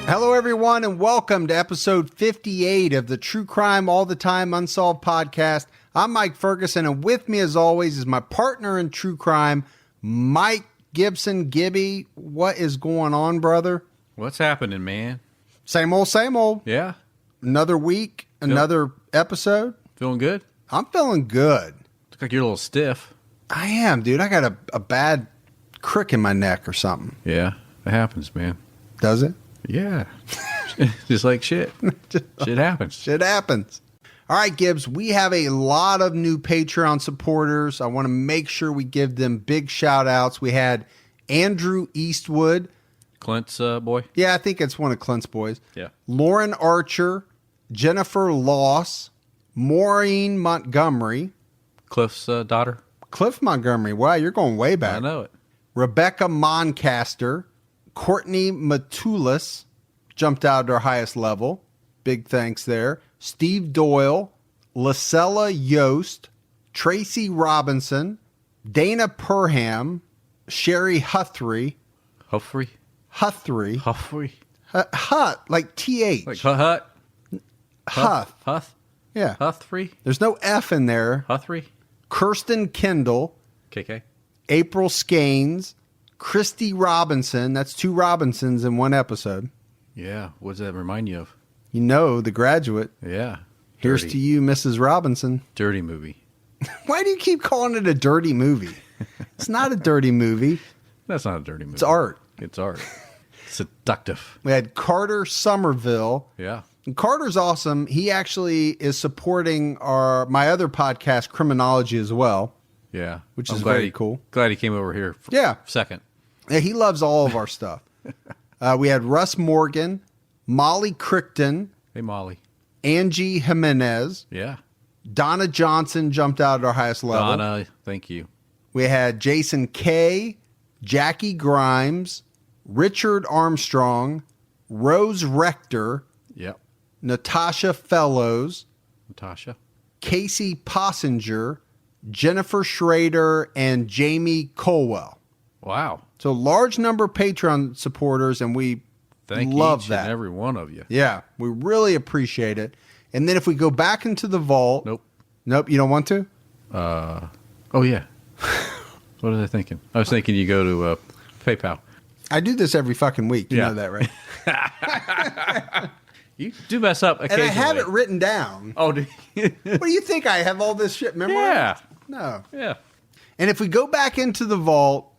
Hello, everyone, and welcome to episode 58 of the True Crime All the Time Unsolved podcast. I'm Mike Ferguson, and with me, as always, is my partner in true crime, Mike Gibson. Gibby, what is going on, brother? What's happening, man? Same old, same old. Yeah. Another week, another episode. Feeling good? I'm feeling good. Look like you're a little stiff. I am, dude. I got a bad crick in my neck or something. Yeah, it happens, man. Does it? Yeah. Just like shit. Shit happens. Shit happens. All right, Gibbs, we have a lot of new Patreon supporters. I want to make sure we give them big shout outs. We had Andrew Eastwood. Clint's boy? Yeah, I think it's one of Clint's boys. Yeah. Lauren Archer, Jennifer Loss, Maureen Montgomery. Cliff's daughter? Cliff Montgomery. Wow, you're going way back. I know it. Rebecca Moncaster. Courtney Matulis jumped out to our highest level. Big thanks there. Steve Doyle, Lacella Yost, Tracy Robinson, Dana Perham, Sherry Huthry. Huffrey? Huthry. Huffrey? Hut, like TH. Like Hut? Huth. Huth? Yeah. Huthry? There's no F in there. Huthry? Kirsten Kendall, KK? April Scanes, Christy Robinson. That's two Robinsons in one episode. Yeah. What does that remind you of? You know, The Graduate. Yeah. Here's Dirty. to you, Mrs. Robinson. Dirty movie. Why do you keep calling it a dirty movie? It's not a dirty movie. That's not a dirty movie. It's art. It's art. Seductive. We had Carter Somerville. Yeah. And Carter's awesome. He actually is supporting my other podcast, Criminology, as well. Yeah. Which I'm is glad very cool. Glad he came over here for Yeah. second. Yeah, he loves all of our stuff. We had Russ Morgan, Molly Crichton, Hey, Molly. Angie Jimenez, Yeah. Donna Johnson jumped out at our highest level. Donna, thank you. We had Jason Kay, Jackie Grimes, Richard Armstrong, Rose Rector, Yep. Natasha Fellows, Natasha. Casey Possinger, Jennifer Schrader, and Jamie Colwell. Wow. So large number of Patreon supporters, and we love each that. and every one of you. Yeah, we really appreciate it. And then if we go back into the vault. Nope, you don't want to? Oh, yeah. What was I thinking? I was thinking you go to PayPal. I do this every fucking week. You know that, right? You do mess up occasionally. And I have it written down. Oh, do you? What do you think? I have all this shit memorized? Yeah. No. Yeah. And if we go back into the vault,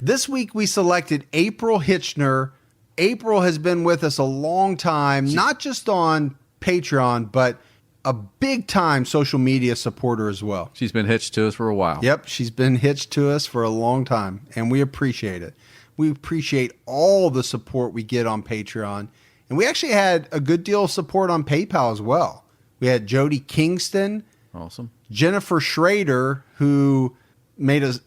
this week we selected April Hitchner. April has been with us a long time, not just on Patreon, but a big time social media supporter as well. She's been hitched to us for a while. Yep, she's been hitched to us for a long time, and we appreciate it. We appreciate all the support we get on Patreon. And we actually had a good deal of support on PayPal as well. We had Jody Kingston. Awesome. Jennifer Schrader, who made us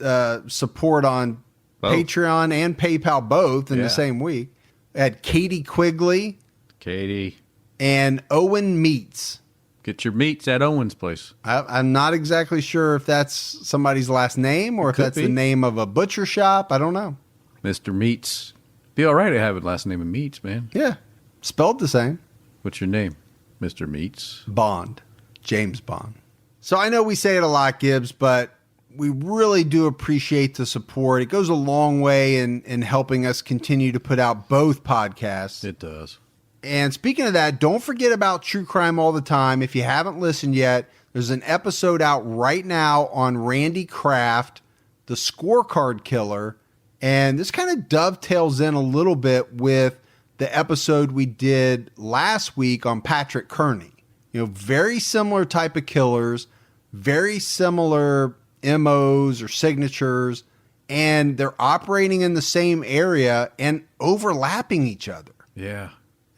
support on both. Patreon and PayPal both in the same week. We had Katie Quigley. Katie. And Owen Meats. Get your meats at Owen's place. I'm not exactly sure if that's somebody's last name or if that's the name of a butcher shop. I don't know. Mr. Meats. Be all right to have a last name of Meats, man. Yeah. Spelled the same. What's your name? Mr. Meats. Bond. James Bond. So I know we say it a lot, Gibbs, but we really do appreciate the support. It goes a long way in helping us continue to put out both podcasts. It does. And speaking of that, don't forget about True Crime All the Time. If you haven't listened yet, there's an episode out right now on Randy Kraft, the scorecard killer. And this kind of dovetails in a little bit with the episode we did last week on Patrick Kearney. You know, very similar type of killers, very similar MOs or signatures, and they're operating in the same area and overlapping each other. Yeah.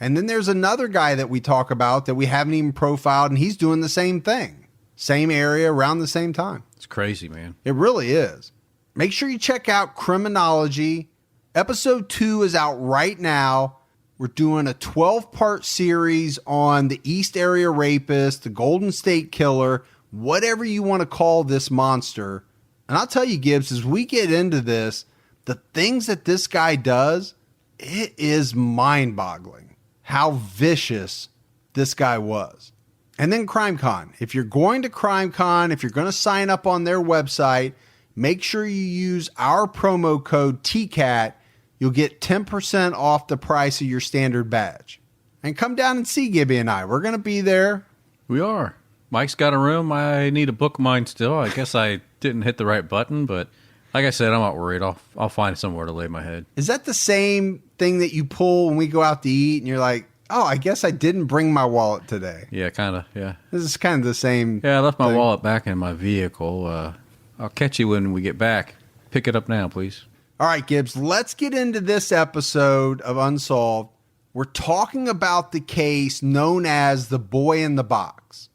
And then there's another guy that we talk about that we haven't even profiled, and he's doing the same thing. Same area around the same time. It's crazy, man. It really is. Make sure you check out Criminology. Episode 2 is out right now. We're doing a 12-part series on the East Area Rapist, the Golden State Killer, whatever you want to call this monster. And I'll tell you, Gibbs, as we get into this, the things that this guy does, it is mind-boggling how vicious this guy was. And then CrimeCon. If you're going to CrimeCon, if you're going to sign up on their website, make sure you use our promo code TCAT. You'll get 10% off the price of your standard badge. And come down and see Gibby and I. We're going to be there. We are. Mike's got a room. I need to book mine still. I guess I didn't hit the right button, but like I said, I'm not worried. I'll find somewhere to lay my head. Is that the same thing that you pull when we go out to eat and you're like, oh, I guess I didn't bring my wallet today? Yeah, kind of, yeah. This is kind of the same. Yeah, I left my thing. wallet back in my vehicle. I'll catch you when we get back. Pick it up now, please. All right, Gibbs, let's get into this episode of Unsolved. We're talking about the case known as the Boy in the Box.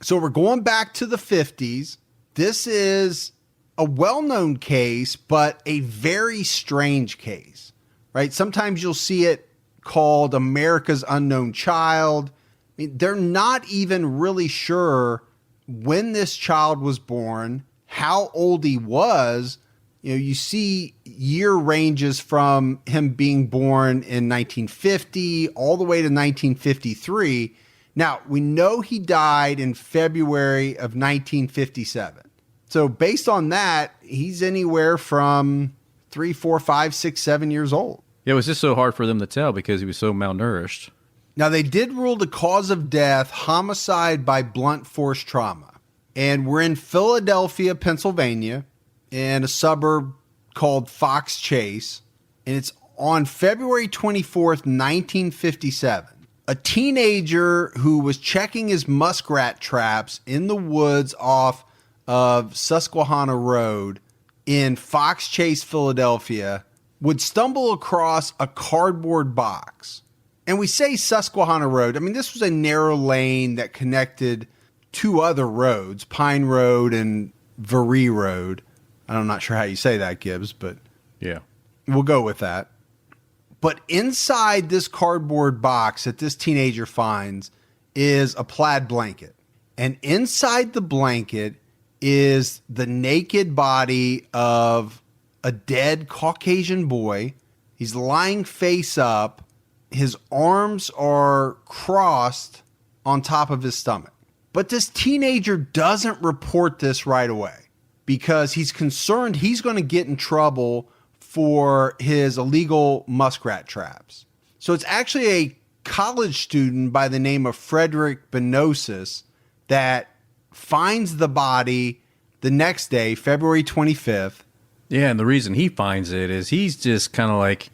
So we're going back to the 50s. This is a well-known case, but a very strange case, right? Sometimes you'll see it called America's Unknown Child. I mean, they're not even really sure when this child was born, how old he was. You know, you see year ranges from him being born in 1950 all the way to 1953. Now, we know he died in February of 1957. So based on that, he's anywhere from 3, 4, 5, 6, 7 years old. Yeah, it was just so hard for them to tell because he was so malnourished. Now, they did rule the cause of death homicide by blunt force trauma. And we're in Philadelphia, Pennsylvania, in a suburb called Fox Chase. And it's on February 24th, 1957. A teenager who was checking his muskrat traps in the woods off of Susquehanna Road in Fox Chase, Philadelphia, would stumble across a cardboard box. And we say Susquehanna Road. I mean, this was a narrow lane that connected two other roads, Pine Road and Varee Road. I'm not sure how you say that, Gibbs, but yeah, we'll go with that. But inside this cardboard box that this teenager finds is a plaid blanket. And inside the blanket is the naked body of a dead Caucasian boy. He's lying face up. His arms are crossed on top of his stomach. But this teenager doesn't report this right away because he's concerned he's going to get in trouble for his illegal muskrat traps. So it's actually a college student by the name of Frederick Benosis that finds the body the next day, February 25th. Yeah, and the reason he finds it is he's just kind of like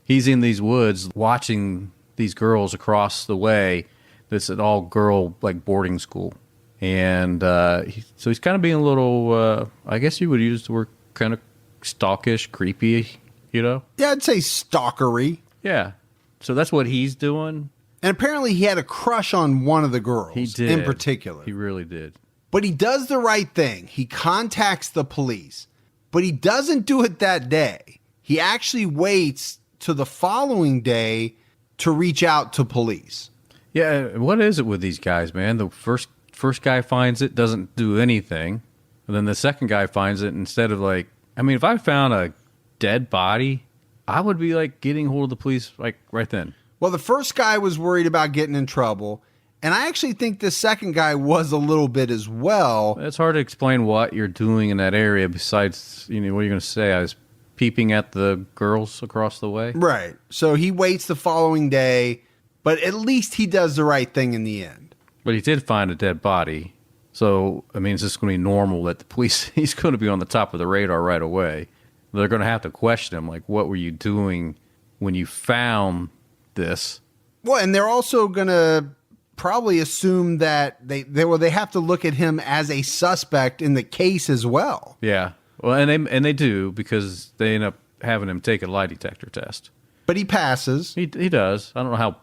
he's in these woods watching these girls across the way. This is an all-girl like boarding school, and so he's kind of being a little. I guess you would use the word kind of stalkish, creepy. You know? Yeah, I'd say stalkery. Yeah. So that's what he's doing. And apparently he had a crush on one of the girls. He did. In particular. He really did. But he does the right thing. He contacts the police. But he doesn't do it that day. He actually waits to the following day to reach out to police. Yeah, what is it with these guys, man? The first guy finds it, doesn't do anything. And then the second guy finds it, instead of like... I mean, if I found a dead body, I would be like getting hold of the police like right then. Well, the first guy was worried about getting in trouble. And I actually think the second guy was a little bit as well. It's hard to explain what you're doing in that area besides, you know, what you're going to say. I was peeping at the girls across the way. Right. So he waits the following day, but at least he does the right thing in the end. But he did find a dead body. So, I mean, it's just going to be normal that the police, he's going to be on the top of the radar right away. They're going to have to question him, like, what were you doing when you found this? Well, and they're also going to probably assume that they have to look at him as a suspect in the case as well. Yeah. Well, and they do, because they end up having him take a lie detector test. But he passes. He does. I don't know how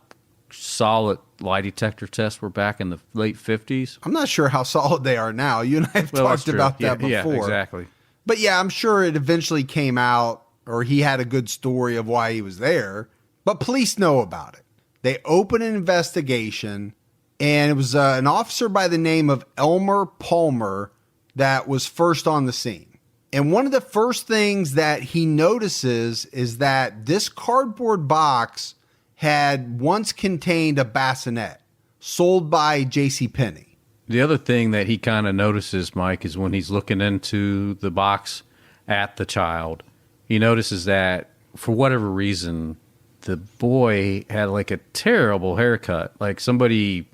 solid lie detector tests were back in the late 50s. I'm not sure how solid they are now. You and I have talked about that before. Yeah, exactly. But yeah, I'm sure it eventually came out, or he had a good story of why he was there. But police know about it. They open an investigation, and it was an officer by the name of Elmer Palmer that was first on the scene. And one of the first things that he notices is that this cardboard box had once contained a bassinet sold by JCPenney. The other thing that he kind of notices, Mike, is when he's looking into the box at the child, he notices that for whatever reason, the boy had like a terrible haircut, like something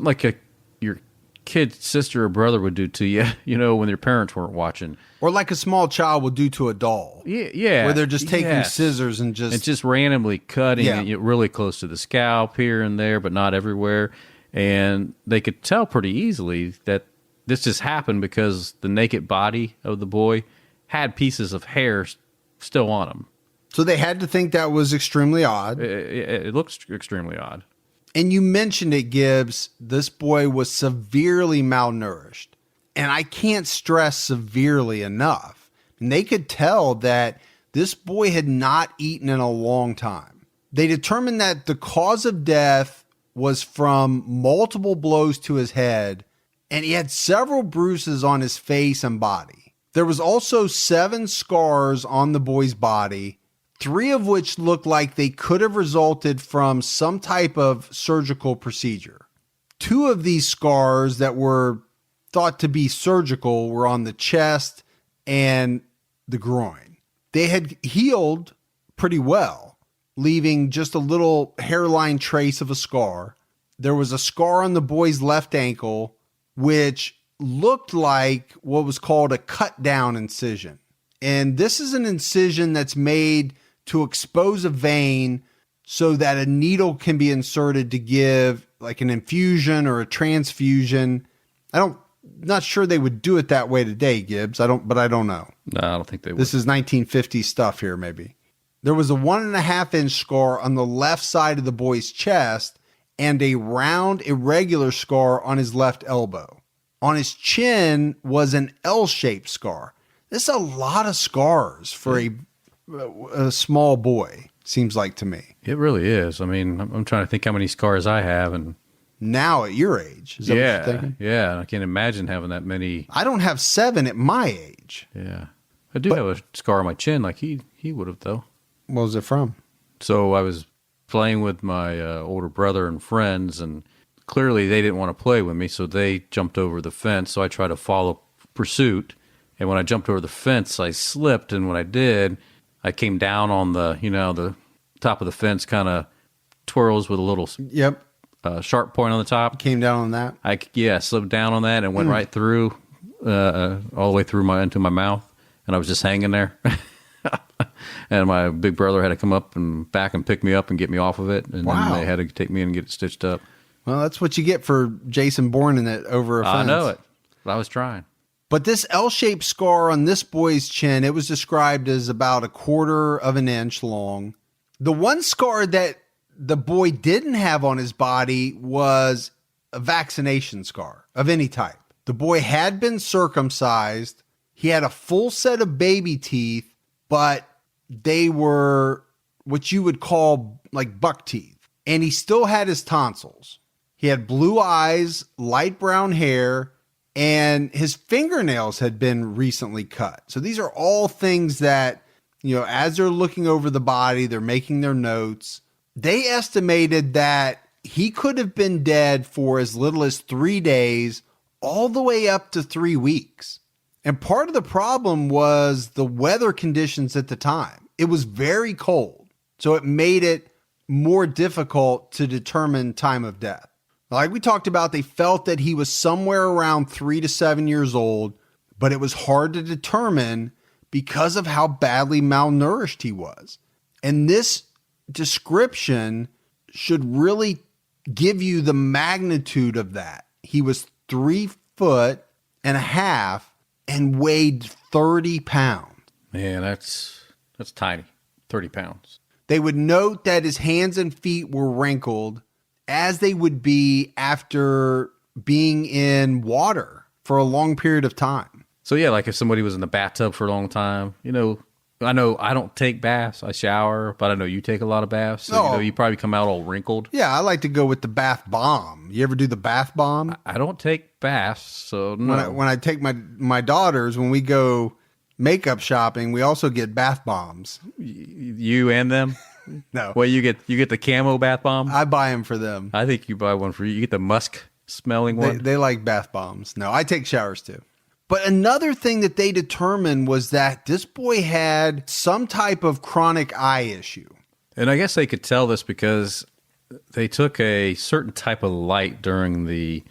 like your kid's sister or brother would do to you, when your parents weren't watching. Or like a small child would do to a doll. Yeah. Where they're just taking scissors and just randomly cutting it really close to the scalp here and there, but not everywhere. And they could tell pretty easily that this just happened because the naked body of the boy had pieces of hair still on him. So they had to think that was extremely odd. It looks extremely odd. And you mentioned it, Gibbs. This boy was severely malnourished. And I can't stress severely enough. And they could tell that this boy had not eaten in a long time. They determined that the cause of death was from multiple blows to his head, and he had several bruises on his face and body. There was also 7 scars on the boy's body, 3 of which looked like they could have resulted from some type of surgical procedure. 2 of these scars that were thought to be surgical were on the chest and the groin. They had healed pretty well, leaving just a little hairline trace of a scar. There was a scar on the boy's left ankle, which looked like what was called a cut down incision. And this is an incision that's made to expose a vein so that a needle can be inserted to give like an infusion or a transfusion. Not sure they would do it that way today, Gibbs. I don't know. No, I don't think they would. This is 1950 stuff here, maybe. There was a 1.5-inch scar on the left side of the boy's chest and a round, irregular scar on his left elbow. On his chin was an L-shaped scar. This is a lot of scars for a small boy, seems like to me. It really is. I mean, I'm trying to think how many scars I have, and now at your age. Is that what you're thinking? Yeah. I can't imagine having that many. I don't have 7 at my age. Yeah. I do have a scar on my chin like he would have, though. What was it from? So I was playing with my older brother and friends, and clearly they didn't want to play with me, so they jumped over the fence. So I tried to follow pursuit, and when I jumped over the fence, I slipped, and when I did, I came down on the top of the fence, kind of twirls with a little sharp point on the top. Came down on that? I slipped down on that and went right through, all the way through into my mouth, and I was just hanging there. And my big brother had to come up and back and pick me up and get me off of it, and then they had to take me in and get it stitched up. Well, that's what you get for Jason Bourne it over a fence. I know it, but I was trying. But this L-shaped scar on this boy's chin, it was described as about 1/4 of an inch long. The one scar that the boy didn't have on his body was a vaccination scar of any type. The boy had been circumcised. He had a full set of baby teeth, but they were what you would call like buck teeth. And he still had his tonsils. He had blue eyes, light brown hair, and his fingernails had been recently cut. So these are all things that, as they're looking over the body, they're making their notes. They estimated that he could have been dead for as little as 3 days, all the way up to 3 weeks. And part of the problem was the weather conditions at the time. It was very cold, so it made it more difficult to determine time of death. Like we talked about, they felt that he was somewhere around 3 to 7 years old, but it was hard to determine because of how badly malnourished he was. And this description should really give you the magnitude of that. He was 3.5 feet and weighed 30 pounds. Man, that's tiny. 30 pounds. They would note that his hands and feet were wrinkled, as they would be after being in water for a long period of time. So yeah, like if somebody was in the bathtub for a long time, I know I don't take baths. I shower, but I know you take a lot of baths. So, you probably come out all wrinkled. Yeah, I like to go with the bath bomb. You ever do the bath bomb? I don't take baths, so no. When I take my daughters, when we go makeup shopping, we also get bath bombs. You and them? No. Well, you get the camo bath bomb? I buy them for them. I think you buy one for you. You get the musk smelling one. They like bath bombs. No, I take showers too. But another thing that they determined was that this boy had some type of chronic eye issue. And I guess they could tell this because they took a certain type of light during the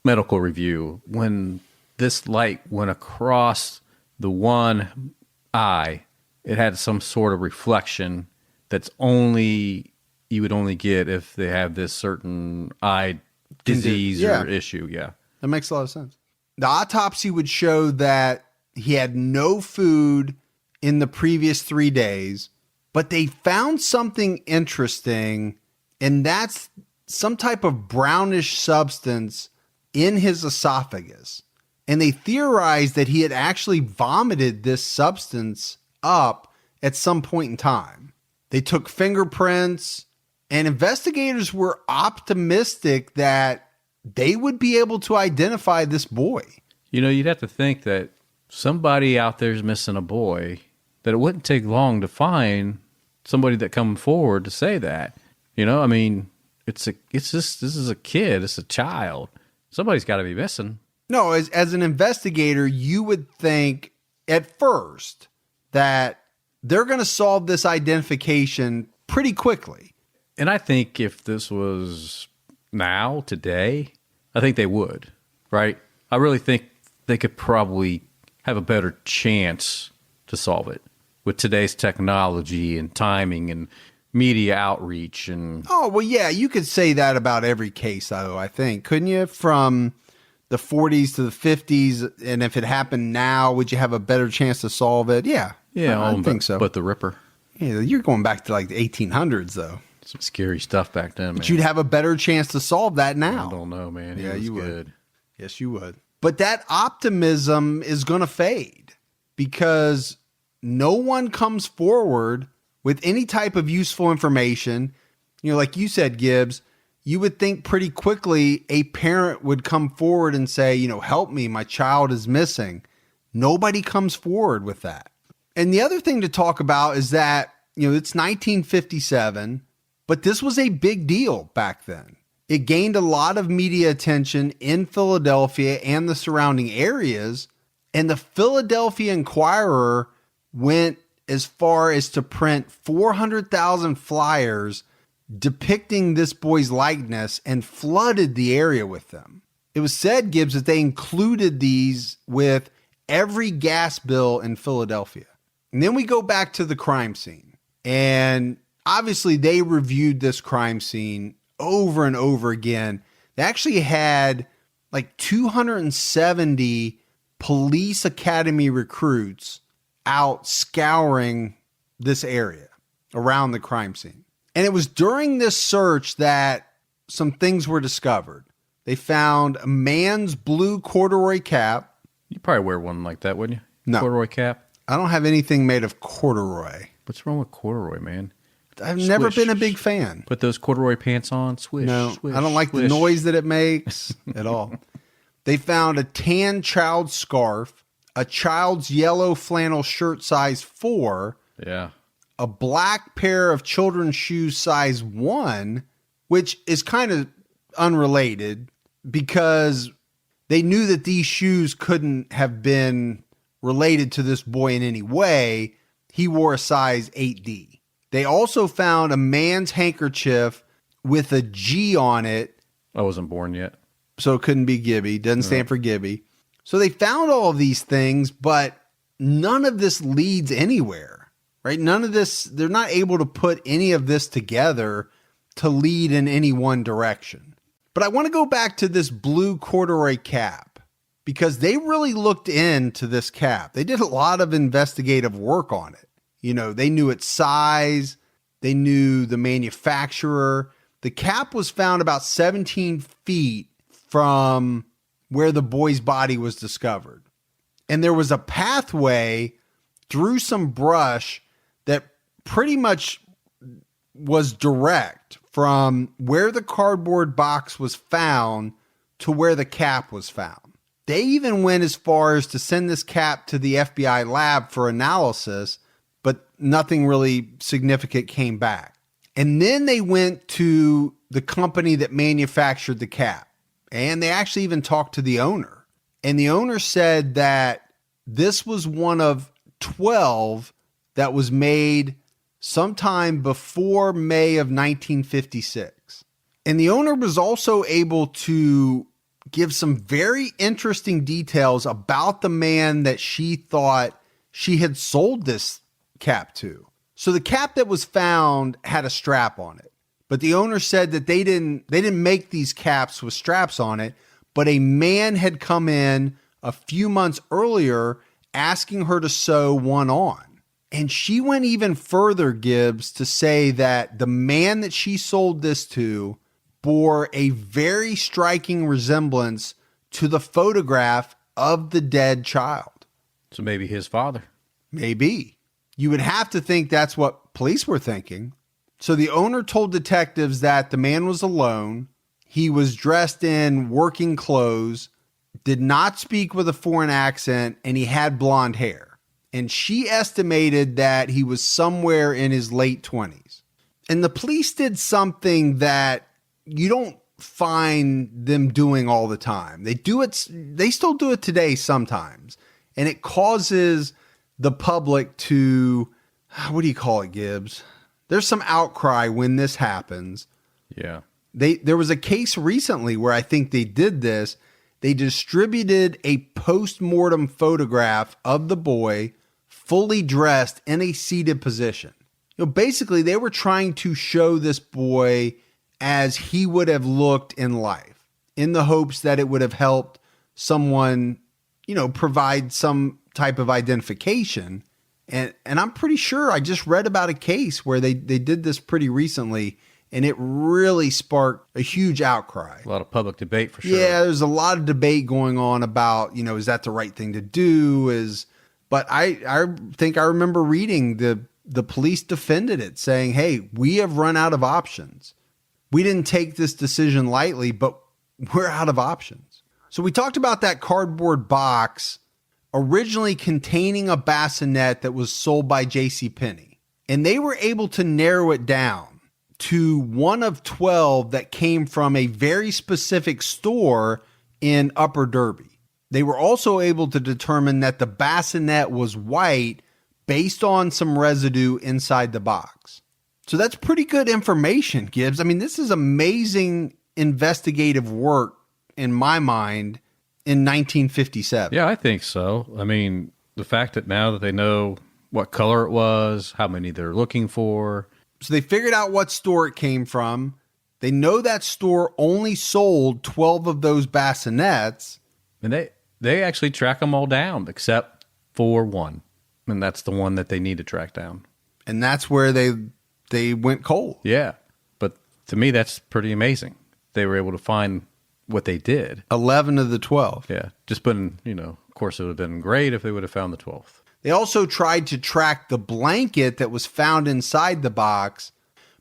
medical review. When this light went across the one eye, it had some sort of reflection that's you would only get if they have this certain eye disease or issue. Yeah. That makes a lot of sense. The autopsy would show that he had no food in the previous 3 days, but they found something interesting, and that's some type of brownish substance in his esophagus. And they theorized that he had actually vomited this substance up at some point in time. They took fingerprints, and investigators were optimistic that they would be able to identify this boy. You know, you'd have to think that somebody out there is missing a boy, that it wouldn't take long to find somebody that come forward to say that. You know, I mean, this is a kid, it's a child. Somebody's got to be missing. No, as an investigator, you would think at first that they're going to solve this identification pretty quickly. And I think if this was now, today, I think they would, right? I really think they could probably have a better chance to solve it with today's technology and timing and media outreach. And oh, well, yeah, you could say that about every case, though, I think. Couldn't you? From the 40s to the 50s, and if it happened now, would you have a better chance to solve it? Yeah. Yeah, I think so. But the Ripper. Yeah, you're going back to like the 1800s, though. Some scary stuff back then, man. But you'd have a better chance to solve that now. I don't know, man. Yeah, you good. would. Yes, you would. But that optimism is going to fade because no one comes forward with any type of useful information. You know, like you said, Gibbs, you would think pretty quickly a parent would come forward and say, you know, help me, my child is missing. Nobody comes forward with that. And the other thing to talk about is that, you know, it's 1957, but this was a big deal back then. It gained a lot of media attention in Philadelphia and the surrounding areas. And the Philadelphia Inquirer went as far as to print 400,000 flyers depicting this boy's likeness and flooded the area with them. It was said, Gibbs, that they included these with every gas bill in Philadelphia. And then we go back to the crime scene. And obviously they reviewed this crime scene over and over again. They actually had like 270 police academy recruits out scouring this area around the crime scene. And it was during this search that some things were discovered. They found a man's blue corduroy cap. You'd probably wear one like that, wouldn't you? No. Corduroy cap? I don't have anything made of corduroy. What's wrong with corduroy, man? I've never been a big fan. Put those corduroy pants on, swish, No, swish, I don't like the noise that it makes at all. They found a tan child scarf, a child's yellow flannel shirt size 4, Yeah. a black pair of children's shoes size 1, which is kind of unrelated because they knew that these shoes couldn't have been related to this boy in any way. He wore a size 8D. They also found a man's handkerchief with a G on it. I wasn't born yet. So it couldn't be Gibby. Doesn't stand for Gibby. So they found all of these things, but none of this leads anywhere, right? None of this, they're not able to put any of this together to lead in any one direction. But I want to go back to this blue corduroy cap because they really looked into this cap. They did a lot of investigative work on it. You know, they knew its size. They knew the manufacturer. The cap was found about 17 feet from where the boy's body was discovered. And there was a pathway through some brush that pretty much was direct from where the cardboard box was found to where the cap was found. They even went as far as to send this cap to the FBI lab for analysis, but nothing really significant came back. And then they went to the company that manufactured the cap, and they actually even talked to the owner. And the owner said that this was one of 12 that was made sometime before May of 1956. And the owner was also able to give some very interesting details about the man that she thought she had sold this cap to. So the cap that was found had a strap on it, but the owner said that they didn't make these caps with straps on it, but a man had come in a few months earlier asking her to sew one on. And she went even further, Gibbs, to say that the man that she sold this to bore a very striking resemblance to the photograph of the dead child. So maybe his father. Maybe. You would have to think that's what police were thinking. So the owner told detectives that the man was alone. He was dressed in working clothes, did not speak with a foreign accent, and he had blonde hair. And she estimated that he was somewhere in his late 20s. And the police did something that you don't find them doing all the time. They still do it today sometimes. And it causes the public to, what do you call it, Gibbs? There's some outcry when this happens. Yeah. There was a case recently where I think they did this. They distributed a post-mortem photograph of the boy fully dressed in a seated position. Basically, they were trying to show this boy as he would have looked in life, in the hopes that it would have helped someone, provide some type of identification. And I'm pretty sure I just read about a case where they did this pretty recently, and it really sparked a huge outcry. A lot of public debate for sure. Yeah, there's a lot of debate going on about, is that the right thing to do? But I think I remember reading the police defended it, saying, hey, we have run out of options. We didn't take this decision lightly, but we're out of options. So we talked about that cardboard box originally containing a bassinet that was sold by JCPenney. And they were able to narrow it down to one of 12 that came from a very specific store in Upper Derby. They were also able to determine that the bassinet was white based on some residue inside the box. So that's pretty good information, Gibbs. I mean, this is amazing investigative work in my mind in 1957. Yeah, I think so. I mean, the fact that now that they know what color it was, how many they're looking for. So they figured out what store it came from. They know that store only sold 12 of those bassinets. And they actually track them all down except for one. And that's the one that they need to track down. And that's where they went cold. Yeah. But to me, that's pretty amazing. They were able to find what they did. 11 of the 12. Yeah. Just been, of course, it would have been great if they would have found the 12th. They also tried to track the blanket that was found inside the box,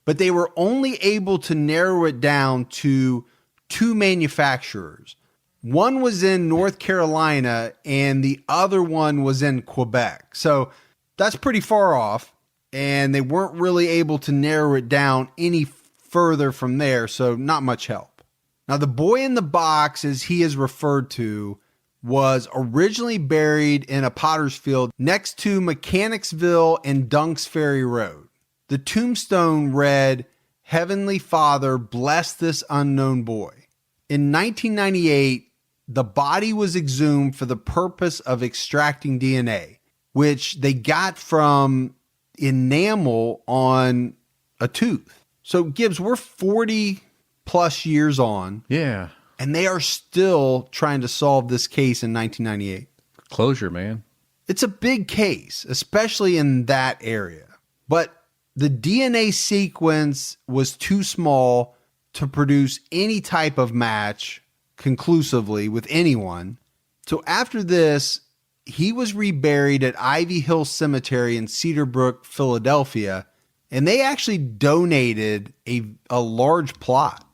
but they were only able to narrow it down to 2 manufacturers. One was in North Carolina and the other one was in Quebec. So that's pretty far off, and they weren't really able to narrow it down any further from there, so not much help. Now, the boy in the box, as he is referred to, was originally buried in a potter's field next to Mechanicsville and Dunks Ferry Road. The tombstone read, "Heavenly Father, bless this unknown boy." In 1998, the body was exhumed for the purpose of extracting DNA, which they got from enamel on a tooth. So, Gibbs, we're 40 plus years on. Yeah. And they are still trying to solve this case in 1998. Closure, man. It's a big case, especially in that area. But the DNA sequence was too small to produce any type of match conclusively with anyone. So after this, he was reburied at Ivy Hill Cemetery in Cedar Brook, Philadelphia, and they actually donated a large plot.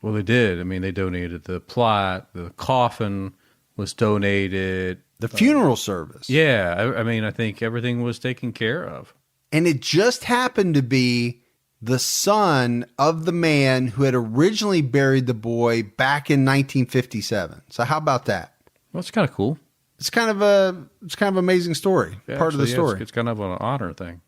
Well, they did. I mean, they donated the plot, the coffin, was donated. The funeral service. Yeah, I mean, I think everything was taken care of. And it just happened to be the son of the man who had originally buried the boy back in 1957. So how about that? Well, it's kind of cool. It's kind of an amazing story. Yeah, part of the actually, story. It's kind of an honor thing.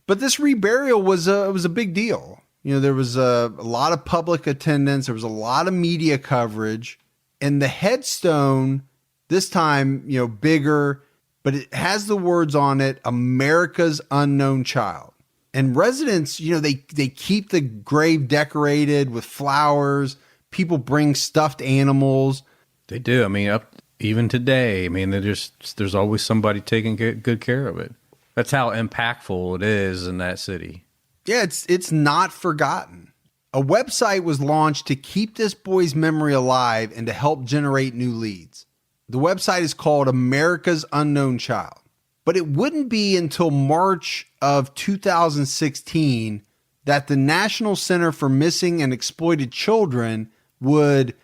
But this reburial was a big deal. You know, there was a lot of public attendance. There was a lot of media coverage. And the headstone, this time, you know, bigger, but it has the words on it, America's Unknown Child. And residents, you know, they keep the grave decorated with flowers. People bring stuffed animals. They do. I mean, even today, I mean, there's always somebody taking good care of it. That's how impactful it is in that city. Yeah, it's not forgotten. A website was launched to keep this boy's memory alive and to help generate new leads. The website is called America's Unknown Child. But it wouldn't be until March of 2016 that the National Center for Missing and Exploited Children would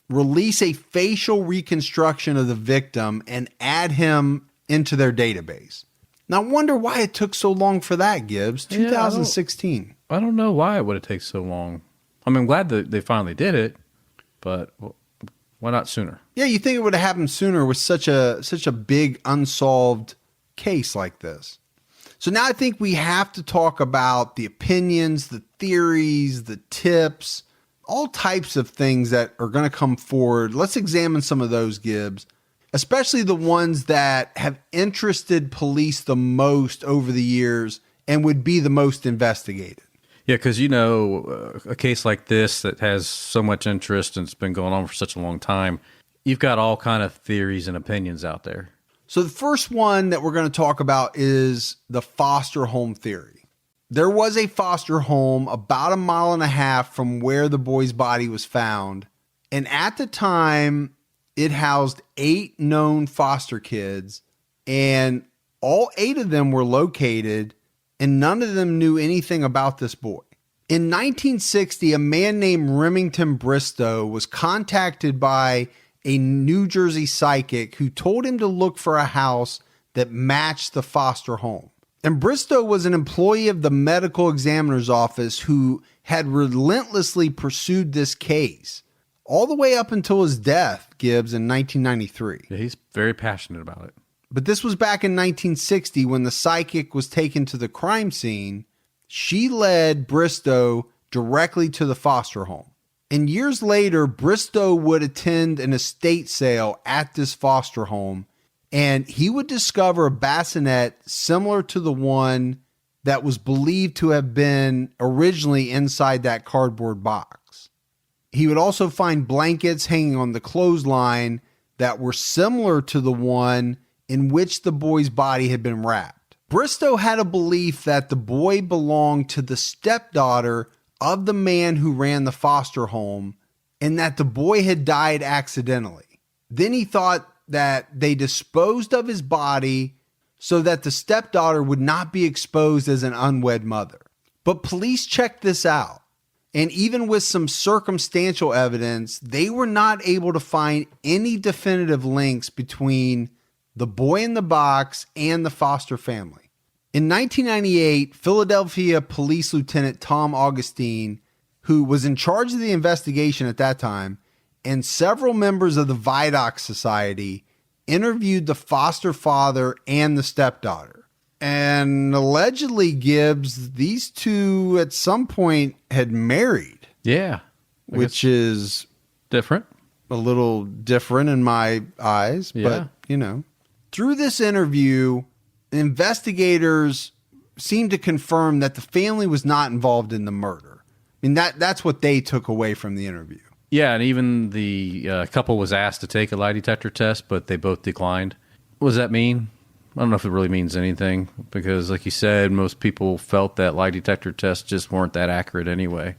release a facial reconstruction of the victim and add him into their database. Now, I wonder why it took so long for that, Gibbs. 2016. I don't know why it would have taken so long. I mean, I'm glad that they finally did it, but why not sooner? Yeah, you think it would have happened sooner with such a big unsolved case like this. So now I think we have to talk about the opinions, the theories, the tips, all types of things that are going to come forward. Let's examine some of those, Gibbs, especially the ones that have interested police the most over the years and would be the most investigated. Yeah, because, you know, a case like this that has so much interest and it's been going on for such a long time, you've got all kind of theories and opinions out there. So the first one that we're going to talk about is the foster home theory. There was a foster home about 1.5 miles from where the boy's body was found. And at the time, it housed 8 known foster kids, and all 8 of them were located, and none of them knew anything about this boy. In 1960, a man named Remington Bristow was contacted by a New Jersey psychic who told him to look for a house that matched the foster home. And Bristow was an employee of the medical examiner's office who had relentlessly pursued this case all the way up until his death, Gibbs, in 1993. Yeah, he's very passionate about it. But this was back in 1960 when the psychic was taken to the crime scene. She led Bristow directly to the foster home. And years later, Bristow would attend an estate sale at this foster home, and he would discover a bassinet similar to the one that was believed to have been originally inside that cardboard box. He would also find blankets hanging on the clothesline that were similar to the one in which the boy's body had been wrapped. Bristow had a belief that the boy belonged to the stepdaughter of the man who ran the foster home and that the boy had died accidentally. Then he thought that they disposed of his body so that the stepdaughter would not be exposed as an unwed mother. But police checked this out, and even with some circumstantial evidence, they were not able to find any definitive links between the boy in the box and the foster family. In 1998, Philadelphia Police Lieutenant Tom Augustine, who was in charge of the investigation at that time, and several members of the Vidocq Society interviewed the foster father and the stepdaughter. And allegedly, Gibbs, these two at some point had married. Yeah. Which is different. A little different in my eyes. Yeah. But, you know, through this interview, investigators seemed to confirm that the family was not involved in the murder. I mean, that's what they took away from the interview. Yeah, and even the couple was asked to take a lie detector test, but they both declined. What does that mean? I don't know if it really means anything, because like you said, most people felt that lie detector tests just weren't that accurate anyway.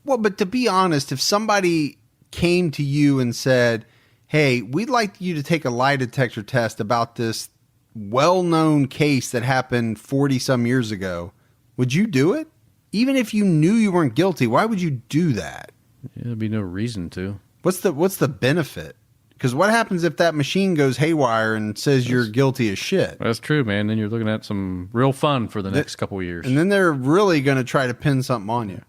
Well, but to be honest, if somebody came to you and said, hey, we'd like you to take a lie detector test about this well-known case that happened 40-some years ago, would you do it? Even if you knew you weren't guilty, why would you do that? Yeah, there'd be no reason to. What's the benefit? Because what happens if that machine goes haywire and says you're guilty as shit? That's true, man. Then you're looking at some real fun for the next couple of years. And then they're really going to try to pin something on you.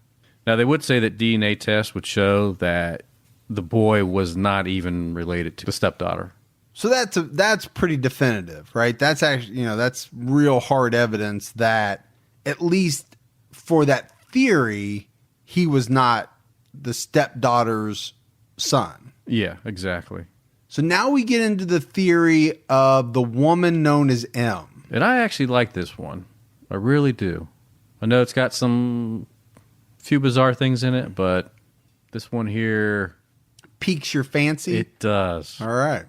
Now, they would say that DNA tests would show that the boy was not even related to the stepdaughter. So that's pretty definitive, right? That's actually, that's real hard evidence that at least for that theory, he was not the stepdaughter's son. Yeah, exactly. So now we get into the theory of the woman known as M. And I actually like this one. I really do. I know it's got some few bizarre things in it, but this one here Piques your fancy? It does. All right.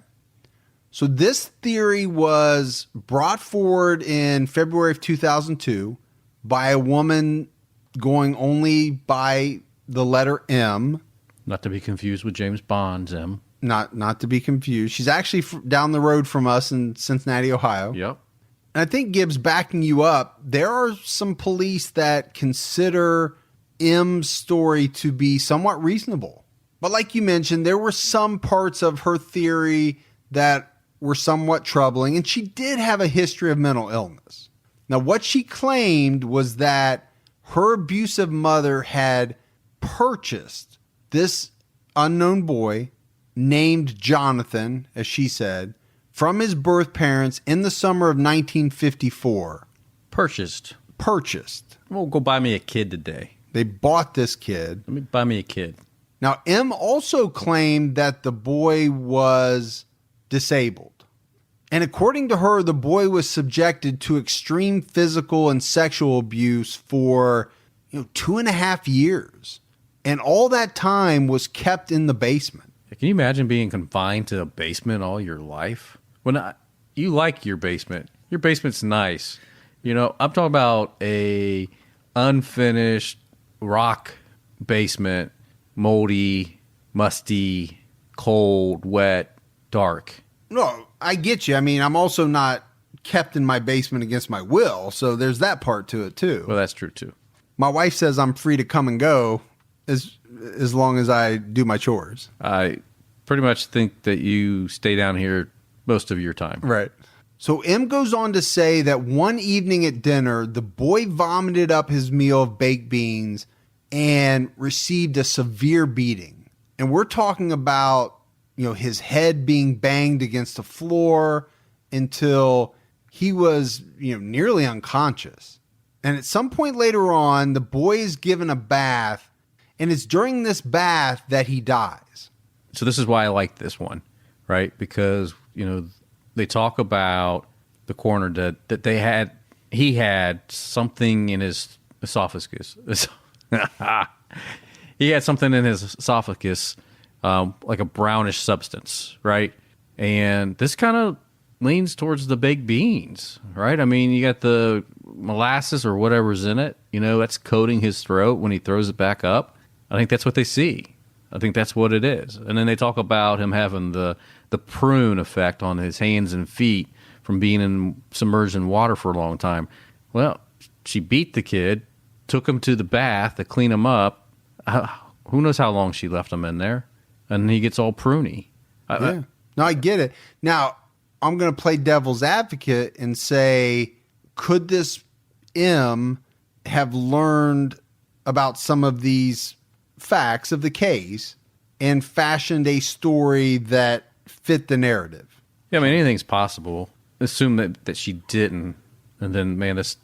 So this theory was brought forward in February of 2002 by a woman going only by the letter M. Not to be confused with James Bond's M. Not to be confused. She's actually down the road from us in Cincinnati, Ohio. Yep. And I think, Gibbs, backing you up, there are some police that consider M's story to be somewhat reasonable. But like you mentioned, there were some parts of her theory that were somewhat troubling, and she did have a history of mental illness. Now, what she claimed was that her abusive mother had purchased this unknown boy named Jonathan, as she said, from his birth parents in the summer of 1954. Purchased. Well, go buy me a kid today. They bought this kid. Let me buy me a kid. Now, M also claimed that the boy was disabled. And according to her, the boy was subjected to extreme physical and sexual abuse for 2.5 years. And all that time was kept in the basement. Can you imagine being confined to a basement all your life? You like your basement. Your basement's nice. I'm talking about a unfinished rock basement, moldy, musty, cold, wet, dark. No, I get you. I mean, I'm also not kept in my basement against my will, so there's that part to it too. Well, that's true too. My wife says I'm free to come and go as long as I do my chores. I pretty much think that you stay down here most of your time. Right. So M goes on to say that one evening at dinner, the boy vomited up his meal of baked beans and received a severe beating. And we're talking about, his head being banged against the floor until he was, nearly unconscious. And at some point later on, the boy is given a bath, and it's during this bath that he dies. So this is why I like this one, right? Because, they talk about the coroner that he had something in his esophagus. He had something in his esophagus, like a brownish substance, right? And this kind of leans towards the baked beans, right? I mean, you got the molasses or whatever's in it, that's coating his throat when he throws it back up. I think that's what they see. I think that's what it is. And then they talk about him having the prune effect on his hands and feet from being submerged in water for a long time. Well, she beat the kid, took him to the bath to clean him up. Who knows how long she left him in there? And he gets all pruny. Yeah. No, I get it. Now, I'm going to play devil's advocate and say, could this M have learned about some of these facts of the case and fashioned a story that fit the narrative? Yeah, I mean, anything's possible. Assume that she didn't, and then, man, this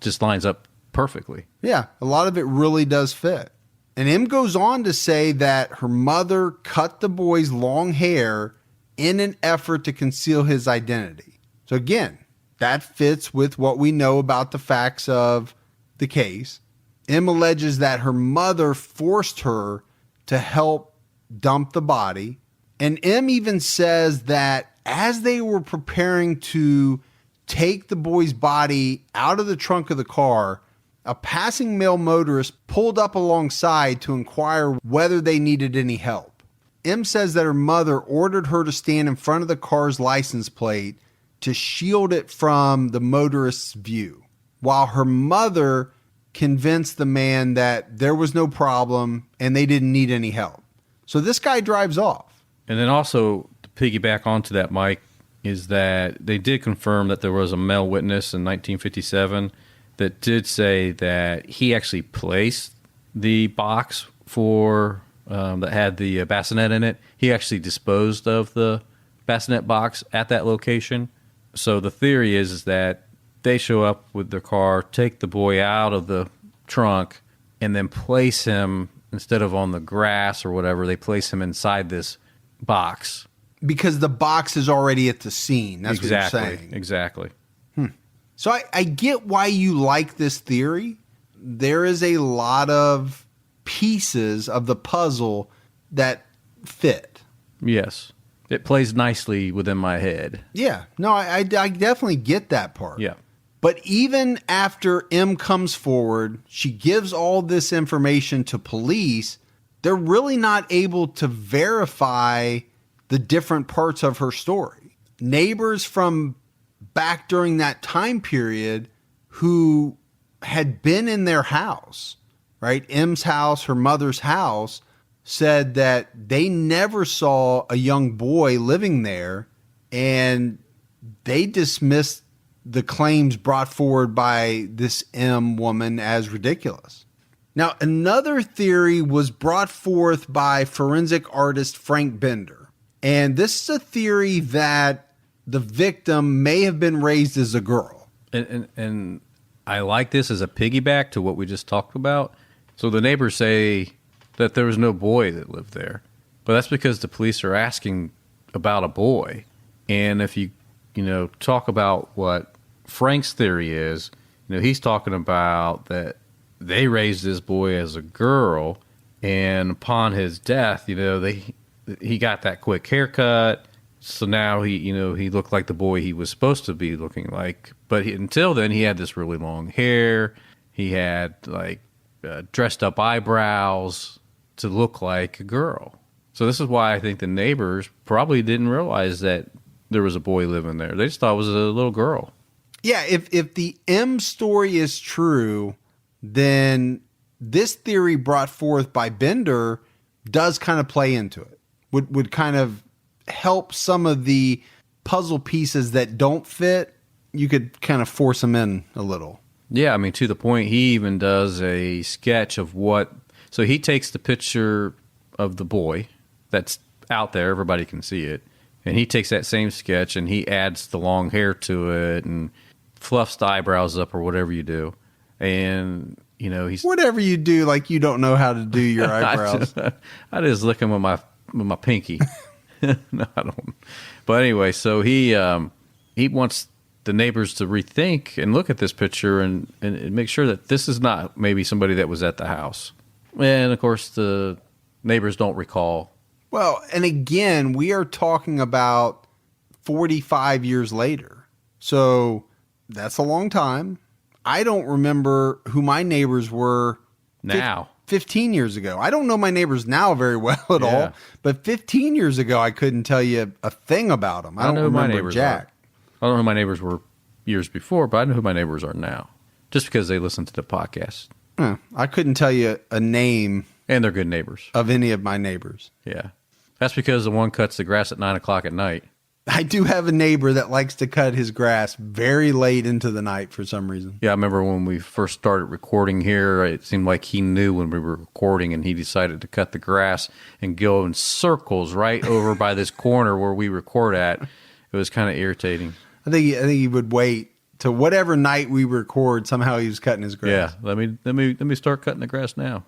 just lines up perfectly. Yeah, a lot of it really does fit. And M goes on to say that her mother cut the boy's long hair in an effort to conceal his identity. So again, that fits with what we know about the facts of the case. M alleges that her mother forced her to help dump the body. And M even says that as they were preparing to take the boy's body out of the trunk of the car, a passing male motorist pulled up alongside to inquire whether they needed any help. M says that her mother ordered her to stand in front of the car's license plate to shield it from the motorist's view, while her mother convinced the man that there was no problem and they didn't need any help. So this guy drives off. And then also, to piggyback onto that, Mike, is that they did confirm that there was a male witness in 1957 that did say that he actually placed the box for that had the bassinet in it. He actually disposed of the bassinet box at that location. So the theory is that they show up with their car, take the boy out of the trunk, and then place him, instead of on the grass or whatever, they place him inside this box. Because the box is already at the scene. That's what you're saying. Exactly. So I get why you like this theory. There is a lot of pieces of the puzzle that fit. Yes. It plays nicely within my head. Yeah. No, I definitely get that part. Yeah. But even after M comes forward, she gives all this information to police, they're really not able to verify the different parts of her story. Neighbors from back during that time period who had been in their house, right? M's house, her mother's house, said that they never saw a young boy living there, and they dismissed the claims brought forward by this M woman as ridiculous. Now, another theory was brought forth by forensic artist Frank Bender. And this is a theory that the victim may have been raised as a girl. And I like this as a piggyback to what we just talked about. So the neighbors say that there was no boy that lived there. But that's because the police are asking about a boy. And if you talk about what Frank's theory is, he's talking about that they raised this boy as a girl, and upon his death, he got that quick haircut. So now he looked like the boy he was supposed to be looking like. But until then, he had this really long hair. He had dressed up eyebrows to look like a girl. So this is why I think the neighbors probably didn't realize that there was a boy living there. They just thought it was a little girl. Yeah, if the M story is true, then this theory brought forth by Bender does kind of play into it. Would kind of help some of the puzzle pieces that don't fit. You could kind of force them in a little. Yeah, I mean, to the point, he even does a sketch of what... So he takes the picture of the boy that's out there. Everybody can see it. And he takes that same sketch and he adds the long hair to it and fluffs the eyebrows up or whatever you do. And, he's... Whatever you do, like you don't know how to do your eyebrows. I just lick them with my pinky. No, I don't. But anyway, so he wants the neighbors to rethink and look at this picture and make sure that this is not maybe somebody that was at the house. And, of course, the neighbors don't recall. Well, and again, we are talking about 45 years later. So that's a long time. I don't remember who my neighbors were now. 15 years ago. I don't know my neighbors now very well at all. But 15 years ago, I couldn't tell you a thing about them. I don't remember who my neighbors Jack. I don't know who my neighbors were years before, but I know who my neighbors are now. Just because they listen to the podcast. I couldn't tell you a name. And they're good neighbors. Of any of my neighbors. Yeah. That's because the one cuts the grass at 9 o'clock at night. I do have a neighbor that likes to cut his grass very late into the night for some reason. Yeah, I remember when we first started recording here, it seemed like he knew when we were recording and he decided to cut the grass and go in circles right over by this corner where we record at. It was kind of irritating. I think he would wait to whatever night we record. Somehow he was cutting his grass. Yeah, let me start cutting the grass now.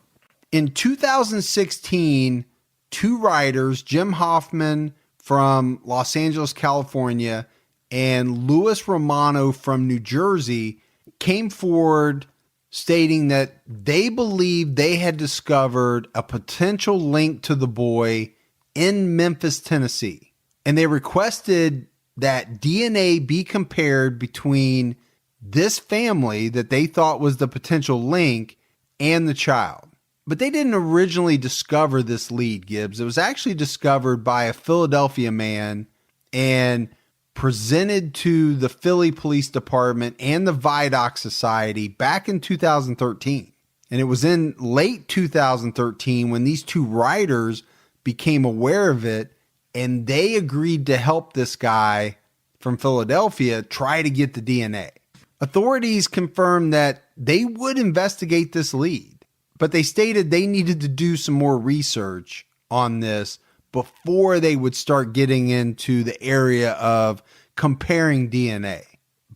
In 2016, two writers, Jim Hoffman from Los Angeles, California, and Louis Romano from New Jersey, came forward stating that they believed they had discovered a potential link to the boy in Memphis, Tennessee. And they requested that DNA be compared between this family that they thought was the potential link and the child. But they didn't originally discover this lead, Gibbs. It was actually discovered by a Philadelphia man and presented to the Philly Police Department and the Vidocq Society back in 2013. And it was in late 2013 when these two writers became aware of it and they agreed to help this guy from Philadelphia try to get the DNA. Authorities confirmed that they would investigate this lead, but they stated they needed to do some more research on this before they would start getting into the area of comparing DNA.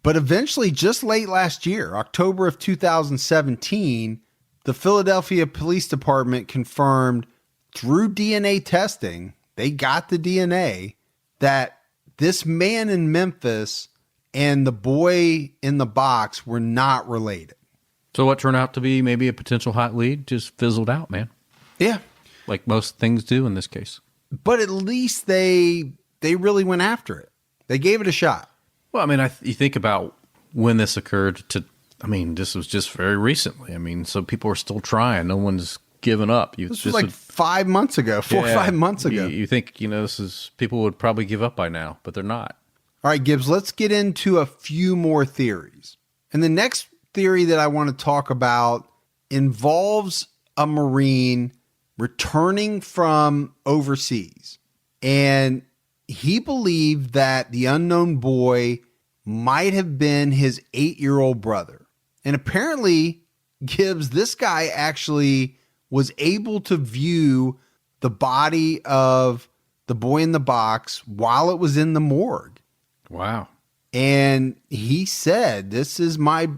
But eventually, just late last year, October of 2017, the Philadelphia Police Department confirmed through DNA testing, they got the DNA, that this man in Memphis and the boy in the box were not related. So what turned out to be maybe a potential hot lead just fizzled out, man. Yeah. Like most things do in this case. But at least they really went after it. They gave it a shot. Well, I mean, you think about when this occurred this was just very recently. I mean, so people are still trying. No one's given up. This was like 5 months ago, 4 or 5 months ago. You think, people would probably give up by now, but they're not. All right, Gibbs, let's get into a few more theories. And the next theory that I want to talk about involves a Marine returning from overseas. And he believed that the unknown boy might have been his 8-year-old brother. And apparently, Gibbs, this guy actually was able to view the body of the boy in the box while it was in the morgue. Wow. And he said, this is my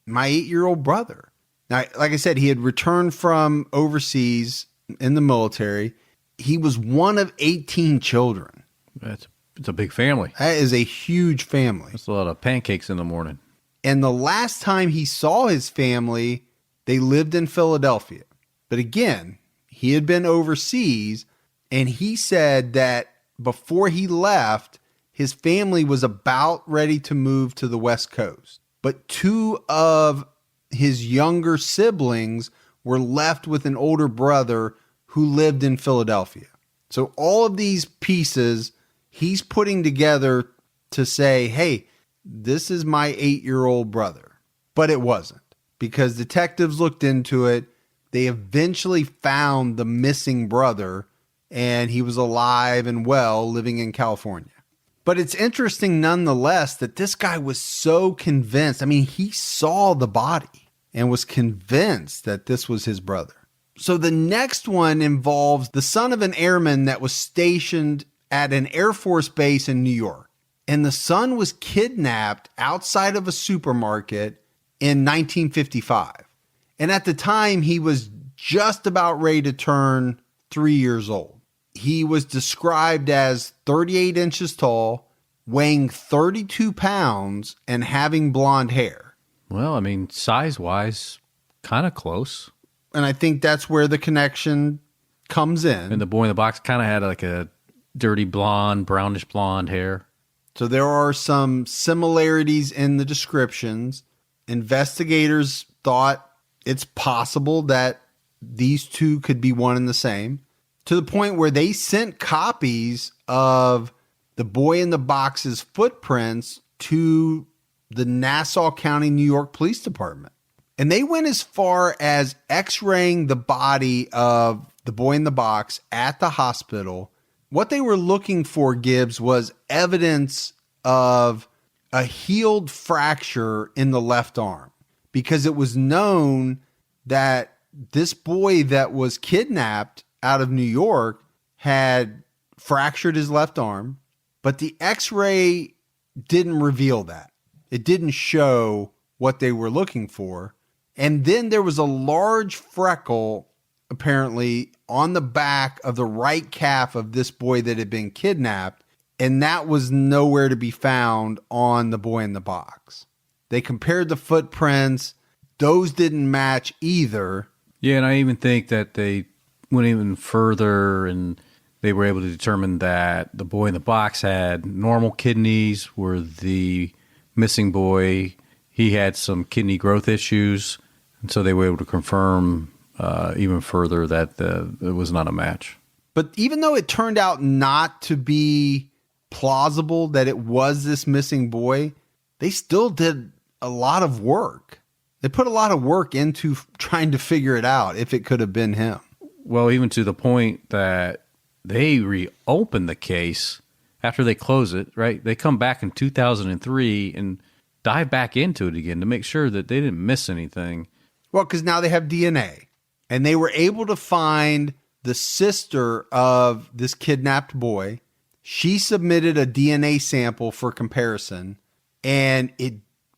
8-year-old brother. Now, like I said, he had returned from overseas in the military. He was one of 18 children. It's a big family. That is a huge family. That's a lot of pancakes in the morning. And the last time he saw his family, they lived in Philadelphia. But again, he had been overseas, and he said that before he left, his family was about ready to move to the West Coast. But 2 of his younger siblings were left with an older brother who lived in Philadelphia. So all of these pieces he's putting together to say, hey, this is my 8-year-old brother. But it wasn't, because detectives looked into it. They eventually found the missing brother, and he was alive and well, living in California. But it's interesting nonetheless that this guy was so convinced. I mean, he saw the body and was convinced that this was his brother. So the next one involves the son of an airman that was stationed at an Air Force base in New York. And the son was kidnapped outside of a supermarket in 1955. And at the time, he was just about ready to turn 3 years old. He was described as 38 inches tall, weighing 32 pounds, and having blonde hair. Well, I mean, size-wise, kind of close. And I think that's where the connection comes in. And the boy in the box kind of had like a dirty blonde, brownish blonde hair. So there are some similarities in the descriptions. Investigators thought it's possible that these two could be one and the same, to the point where they sent copies of the boy in the box's footprints to the Nassau County, New York Police Department. And they went as far as x-raying the body of the boy in the box at the hospital. What they were looking for, Gibbs, was evidence of a healed fracture in the left arm, because it was known that this boy that was kidnapped out of New York had fractured his left arm, but the x-ray didn't reveal that. It didn't show what they were looking for. And then there was a large freckle, apparently, on the back of the right calf of this boy that had been kidnapped, and that was nowhere to be found on the boy in the box. They compared the footprints. Those didn't match either. Yeah, and I even think that they went even further, and they were able to determine that the boy in the box had normal kidneys, where the missing boy, he had some kidney growth issues. And so they were able to confirm even further that it was not a match. But even though it turned out not to be plausible that it was this missing boy, they still did a lot of work. They put a lot of work into trying to figure it out if it could have been him. Well, even to the point that they reopen the case after they close it, right? They come back in 2003 and dive back into it again to make sure that they didn't miss anything. Well, because now they have DNA, and they were able to find the sister of this kidnapped boy. She submitted a DNA sample for comparison, and it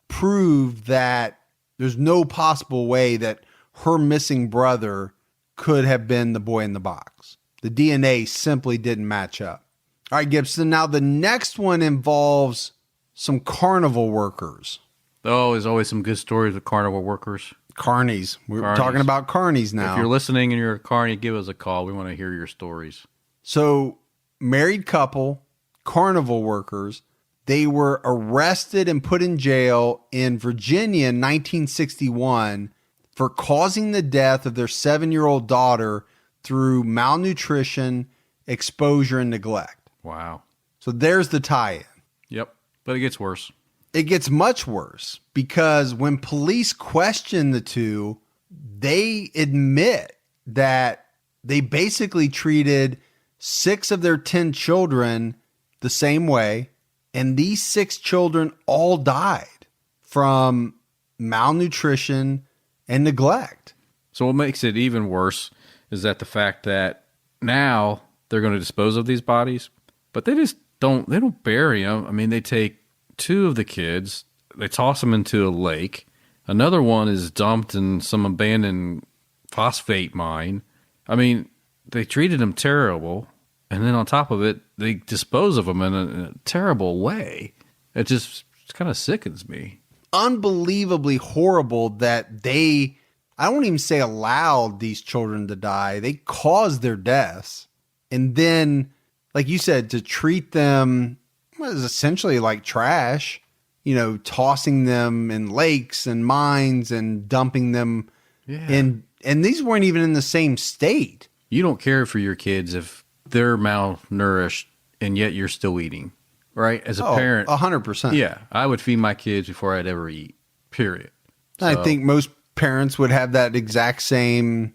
proved that there's no possible way that her missing brother could have been the boy in the box. The DNA simply didn't match up. All right, Gibson. Now the next one involves some carnival workers. Oh, there's always some good stories with carnival workers. Carnies. We're talking about carnies now. If you're listening and you're a carny, give us a call. We want to hear your stories. So, married couple, carnival workers, they were arrested and put in jail in Virginia in 1961 for causing the death of their 7-year-old daughter through malnutrition, exposure, and neglect. Wow. So there's the tie-in. Yep. But it gets worse. It gets much worse because when police question the two, they admit that they basically treated 6 of their 10 children the same way. And these 6 children all died from malnutrition and neglect. So what makes it even worse is that the fact that now they're going to dispose of these bodies, but they don't bury them. I mean, they take 2 of the kids, they toss them into a lake. Another one is dumped in some abandoned phosphate mine. I mean, they treated them terrible. And then on top of it, they dispose of them in a terrible way. It just kind of sickens me. Unbelievably horrible that I don't even say allowed these children to die. They caused their deaths. And then, like you said, to treat them was essentially like trash, tossing them in lakes and mines and dumping them in. And these weren't even in the same state. You don't care for your kids if they're malnourished and yet you're still eating, right? As a parent. 100%. Yeah. I would feed my kids before I'd ever eat, period. I think most parents would have that exact same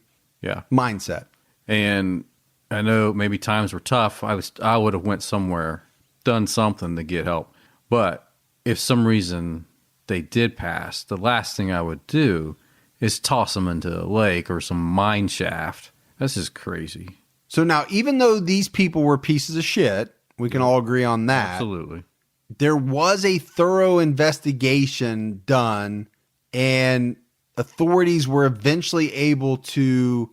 mindset. And I know maybe times were tough. I would have went somewhere, done something to get help. But if some reason they did pass, the last thing I would do is toss them into a lake or some mine shaft. This is crazy. So now, even though these people were pieces of shit, we can all agree on that. Absolutely. There was a thorough investigation done, and authorities were eventually able to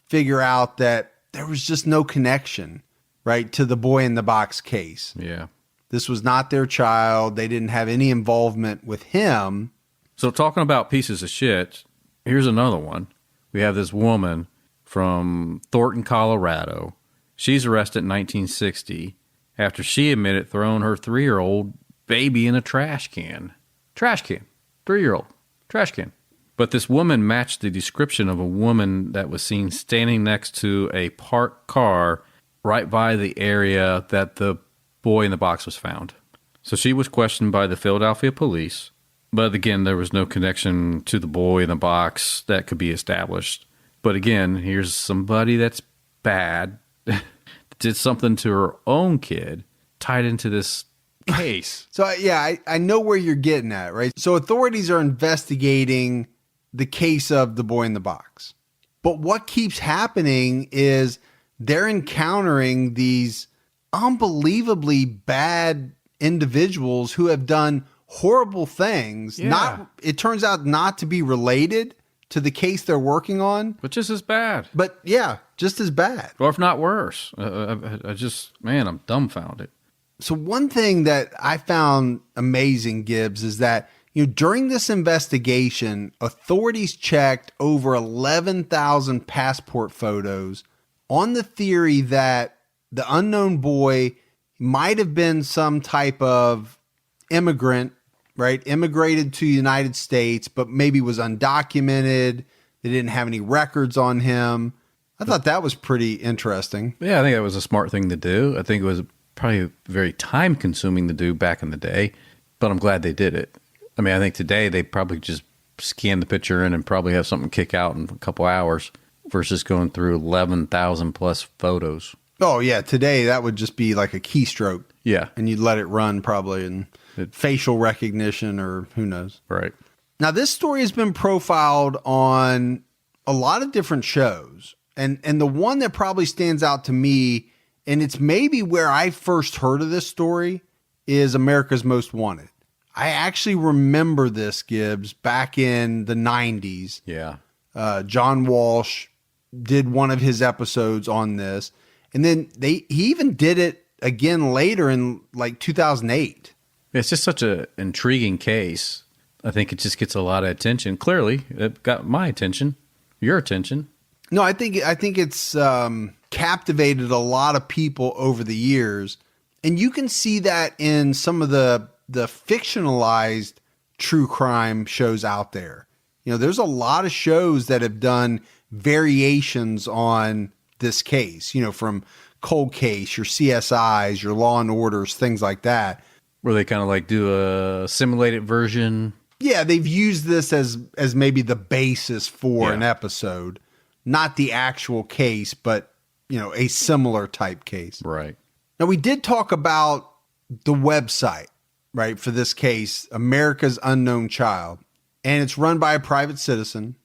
figure out that there was just no connection, right, to the boy in the box case. Yeah. This was not their child. They didn't have any involvement with him. So talking about pieces of shit, here's another one. We have this woman from Thornton, Colorado. She's arrested in 1960 after she admitted throwing her 3-year-old baby in a trash can. Trash can. 3-year-old. Trash can. But this woman matched the description of a woman that was seen standing next to a parked car right by the area that the boy in the box was found. So she was questioned by the Philadelphia police. But again, there was no connection to the boy in the box that could be established. But again, here's somebody that's bad, did something to her own kid, tied into this case. So, yeah, I know where you're getting at, right? So authorities are investigating the case of the boy in the box. But what keeps happening is they're encountering these unbelievably bad individuals who have done horrible things. Yeah. It turns out not to be related to the case they're working on. But just as bad. But yeah, just as bad. Or if not worse. I'm dumbfounded. So one thing that I found amazing, Gibbs, is that during this investigation, authorities checked over 11,000 passport photos on the theory that the unknown boy might have been some type of immigrant, right? Immigrated to the United States, but maybe was undocumented. They didn't have any records on him. I thought that was pretty interesting. Yeah, I think that was a smart thing to do. I think it was probably very time consuming to do back in the day, but I'm glad they did it. I mean, I think today they probably just scan the picture in and probably have something kick out in a couple hours versus going through 11,000 plus photos. Oh, yeah. Today, that would just be like a keystroke. Yeah. And you'd let it run probably in facial recognition or who knows. Right. Now, this story has been profiled on a lot of different shows. And the one that probably stands out to me, and it's maybe where I first heard of this story, is America's Most Wanted. I actually remember this, Gibbs, back in the 90s. Yeah. John Walsh did one of his episodes on this. And then he even did it again later in like 2008. It's just such an intriguing case. I think it just gets a lot of attention. Clearly, it got my attention, your attention. No, I think it's captivated a lot of people over the years. And you can see that in some of the fictionalized true crime shows out there. You know, there's a lot of shows that have done variations on this case, you know, from Cold Case, your CSIs, your Law and Orders, things like that. Where they kind of like do a simulated version. Yeah, they've used this as maybe the basis for an episode. Not the actual case, but, you know, a similar type case. Right. Now, we did talk about the website, right, for this case, America's Unknown Child. And it's run by a private citizen,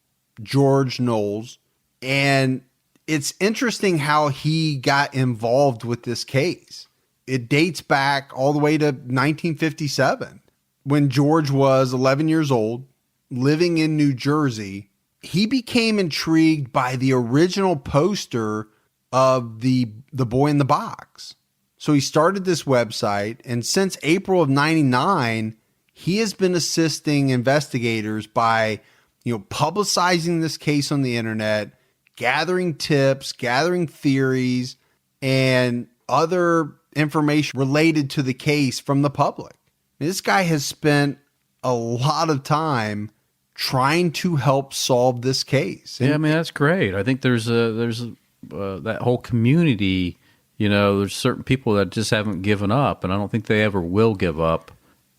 George Knowles. And it's interesting how he got involved with this case. It dates back all the way to 1957 when George was 11 years old, living in New Jersey. He became intrigued by the original poster of the Boy in the Box. So he started this website, and since April of 99, he has been assisting investigators by, you know, publicizing this case on the internet, gathering tips, gathering theories, and other information related to the case from the public. This guy has spent a lot of time trying to help solve this case. Yeah, I mean, that's great. I think there's that whole community, you know, there's certain people that just haven't given up, and I don't think they ever will give up.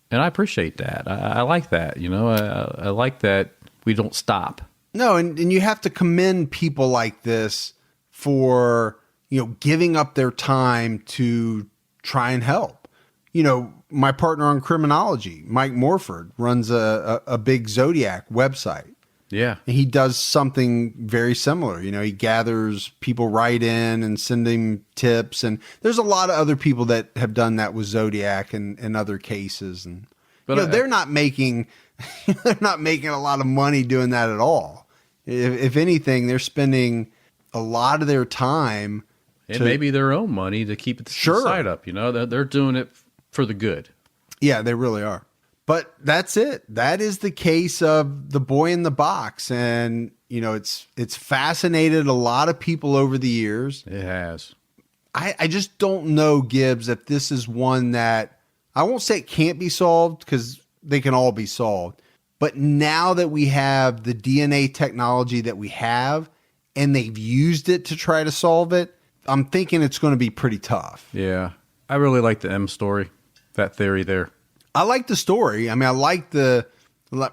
And I appreciate that. I like that, you know, I like that we don't stop. No, and you have to commend people like this for, you know, giving up their time to try and help. You know, my partner on criminology, Mike Morford, runs a big Zodiac website. Yeah. And he does something very similar. You know, he gathers people write in and send him tips. And there's a lot of other people that have done that with Zodiac and other cases. And but you know, they're not making a lot of money doing that at all. If anything, they're spending a lot of their time and maybe their own money to keep the site up. You know, they're doing it for the good. Yeah, they really are. But that's it. That is the case of the Boy in the Box. And, you know, it's fascinated a lot of people over the years. It has. I just don't know, Gibbs, if this is one that, I won't say it can't be solved because they can all be solved. But now that we have the DNA technology that we have and they've used it to try to solve it, I'm thinking it's going to be pretty tough. Yeah. I really like the M story, that theory there. I like the story. I mean, I like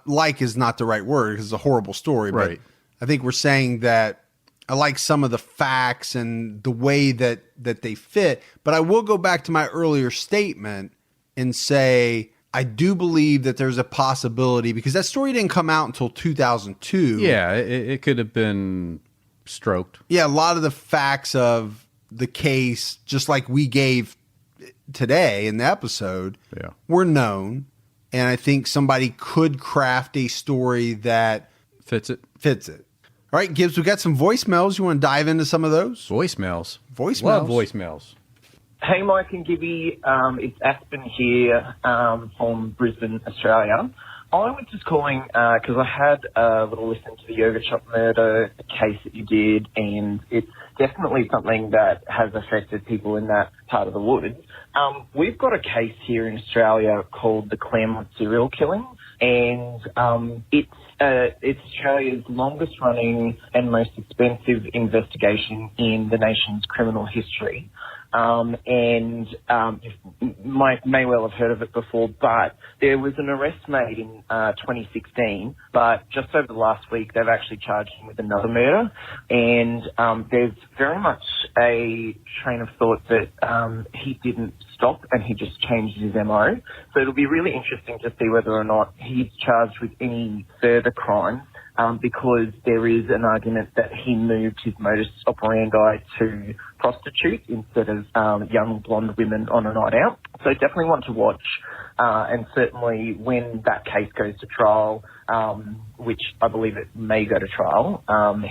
like is not the right word because it's a horrible story. Right. But I think we're saying that I like some of the facts and the way that they fit. But I will go back to my earlier statement and say I do believe that there's a possibility because that story didn't come out until 2002. Yeah, it could have been stroked. Yeah, a lot of the facts of the case, just like we gave today in the episode, were known. And I think somebody could craft a story that fits it. All right, Gibbs, we got some voicemails. You want to dive into some of those? Voicemails. Love voicemails. Hey, Mike and Gibby. It's Aspen here from Brisbane, Australia. I was just calling because I had a little listen to the yogurt shop murder case that you did, and it's definitely something that has affected people in that part of the woods. We've got a case here in Australia called the Claremont serial killing, and it's Australia's longest running and most expensive investigation in the nation's criminal history. and you may well have heard of it before, but there was an arrest made in 2016, but just over the last week they've actually charged him with another murder, and there's very much a train of thought that he didn't stop and he just changed his MO. So it'll be really interesting to see whether or not he's charged with any further crimes. Because there is an argument that he moved his modus operandi to prostitutes instead of young blonde women on a night out. So definitely one to watch, and certainly when that case goes to trial, which I believe it may go to trial,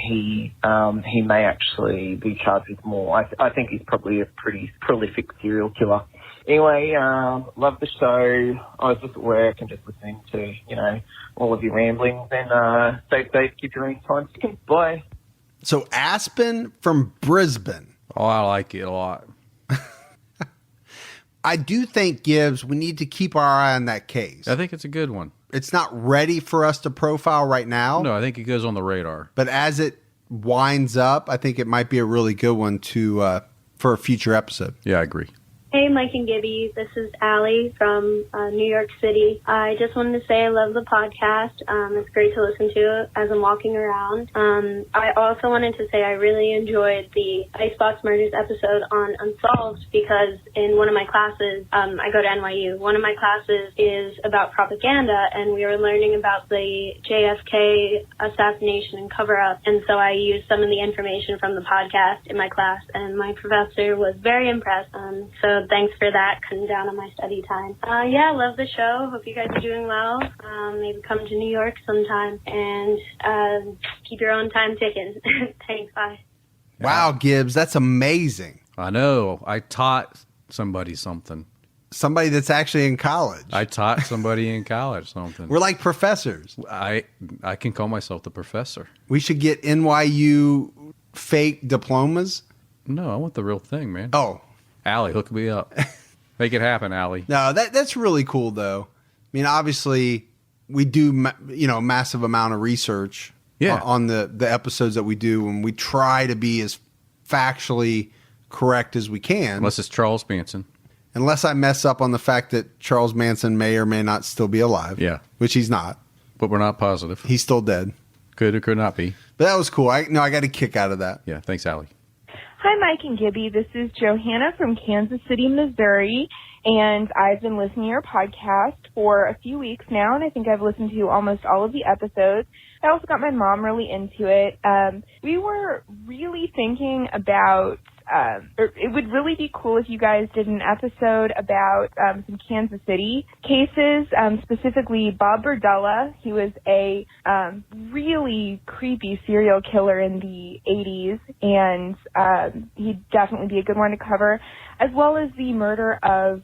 he may actually be charged with more. I think he's probably a pretty prolific serial killer. Anyway, love the show. I was just at work and just listening to, all of your ramblings, and stay safe, keep your own time. Bye. So Aspen from Brisbane. Oh, I like it a lot. I do think, Gibbs, we need to keep our eye on that case. I think it's a good one. It's not ready for us to profile right now. No, I think it goes on the radar. But as it winds up, I think it might be a really good one to for a future episode. Yeah, I agree. Hey, Mike and Gibby. This is Allie from New York City. I just wanted to say I love the podcast. It's great to listen to as I'm walking around. I also wanted to say I really enjoyed the Icebox Murders episode on Unsolved because in one of my classes, I go to NYU, one of my classes is about propaganda, and we were learning about the JFK assassination and cover-up. And so I used some of the information from the podcast in my class, and my professor was very impressed. So thanks for that, cutting down on my study time. Yeah, love the show. Hope you guys are doing well. Maybe come to New York sometime and keep your own time ticking. Thanks, bye. Wow, Gibbs, that's amazing. I know. I taught somebody something. Somebody that's actually in college. I taught somebody in college something. We're like professors. I can call myself the professor. We should get NYU fake diplomas. No, I want the real thing, man. Oh. Allie, hook me up. Make it happen, Allie. No, that's really cool, though. I mean, obviously, we do, a massive amount of research on the episodes that we do, and we try to be as factually correct as we can. Unless it's Charles Manson. Unless I mess up on the fact that Charles Manson may or may not still be alive. Yeah. Which he's not. But we're not positive. He's still dead. Could or could not be. But that was cool. I got a kick out of that. Yeah, thanks, Allie. Hi, Mike and Gibby. This is Johanna from Kansas City, Missouri, and I've been listening to your podcast for a few weeks now, and I think I've listened to almost all of the episodes. I also got my mom really into it. We were really thinking about, it would really be cool if you guys did an episode about some Kansas City cases, specifically Bob Berdella. He was a really creepy serial killer in the 80s, and he'd definitely be a good one to cover, as well as the murder of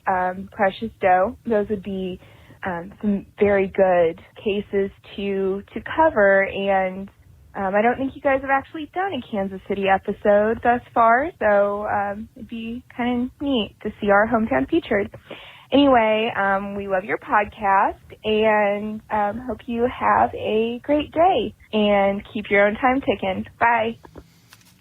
Precious Doe. Those would be some very good cases to cover, and I don't think you guys have actually done a Kansas City episode thus far, so it'd be kind of neat to see our hometown featured. Anyway, we love your podcast, and hope you have a great day, and keep your own time ticking. Bye.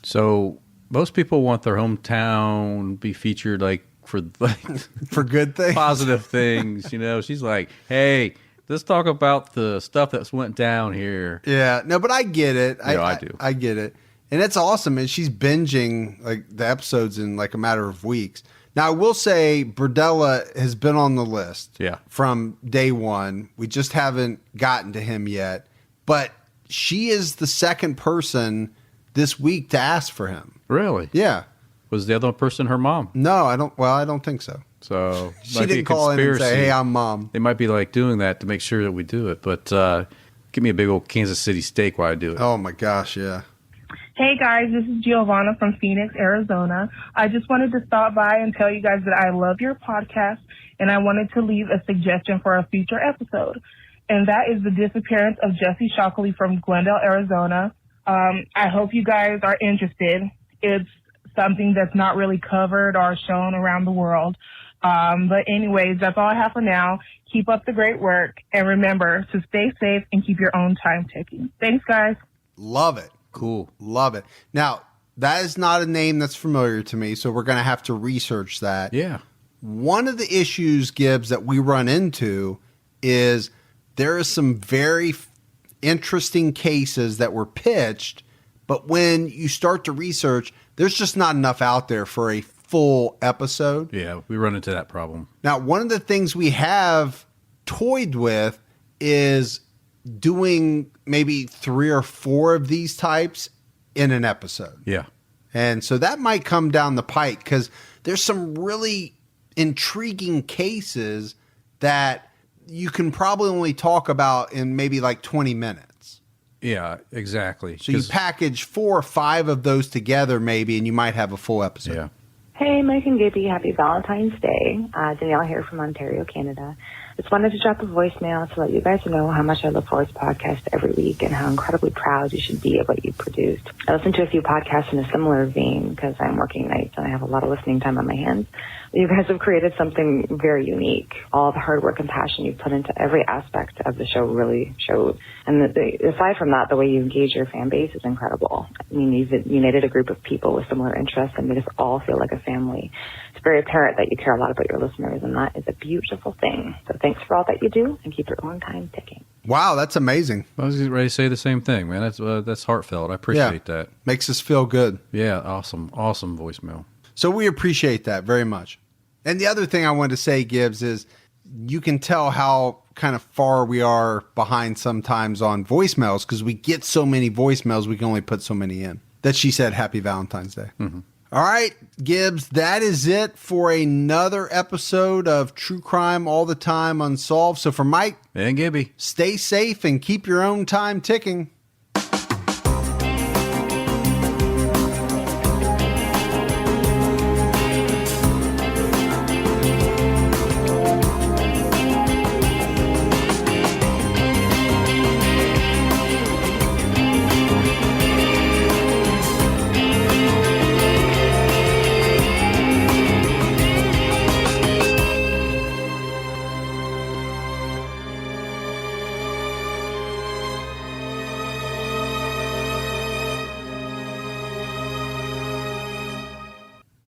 So most people want their hometown be featured for good things, positive things. She's like, hey, let's talk about the stuff that's went down here. Yeah, no, but I get it. I do. I get it. And it's awesome. And she's binging the episodes in a matter of weeks. Now, I will say Berdella has been on the list from day one. We just haven't gotten to him yet. But she is the second person this week to ask for him. Really? Yeah. Was the other person her mom? No, I don't think so. So she didn't call in and say, hey, I'm mom. They might be doing that to make sure that we do it. But give me a big old Kansas City steak while I do it. Oh, my gosh, yeah. Hey, guys, this is Giovanna from Phoenix, Arizona. I just wanted to stop by and tell you guys that I love your podcast, and I wanted to leave a suggestion for a future episode. And that is the disappearance of Jesse Shockley from Glendale, Arizona. I hope you guys are interested. It's something that's not really covered or shown around the world. But anyways, that's all I have for now. Keep up the great work. And remember to stay safe and keep your own time ticking. Thanks, guys. Love it. Cool. Love it. Now, That is not a name that's familiar to me, so we're going to have to research that. Yeah. One of the issues, Gibbs, that we run into is there is some very interesting cases that were pitched, but when you start to research, there's just not enough out there for a full episode. Yeah, we run into that problem. Now, one of the things we have toyed with is doing maybe 3 or 4 of these types in an episode. Yeah. And so that might come down the pike because there's some really intriguing cases that you can probably only talk about in maybe like 20 minutes. Yeah, exactly. So you package 4 or 5 of those together maybe, and you might have a full episode. Yeah. Hey, Mike and Gibby, happy Valentine's Day. Danielle here from Ontario, Canada. Just wanted to drop a voicemail to let you guys know how much I look forward to podcasts every week and how incredibly proud you should be of what you produced. I listen to a few podcasts in a similar vein because I'm working nights and I have a lot of listening time on my hands. You guys have created something very unique. All the hard work and passion you've put into every aspect of the show really shows. And aside from that, the way you engage your fan base is incredible. I mean, you've united a group of people with similar interests and made us all feel like a family. It's very apparent that you care a lot about your listeners, and that is a beautiful thing. So thanks for all that you do, and keep your own time ticking. Wow, that's amazing. I was ready to say the same thing, man. That's heartfelt. I appreciate that. Makes us feel good. Yeah, awesome voicemail. So we appreciate that very much. And the other thing I wanted to say, Gibbs, is you can tell how kind of far we are behind sometimes on voicemails because we get so many voicemails, we can only put so many in. That she said, Happy Valentine's Day. Mm-hmm. All right, Gibbs, that is it for another episode of True Crime All the Time Unsolved. So for Mike and Gibby, stay safe and keep your own time ticking.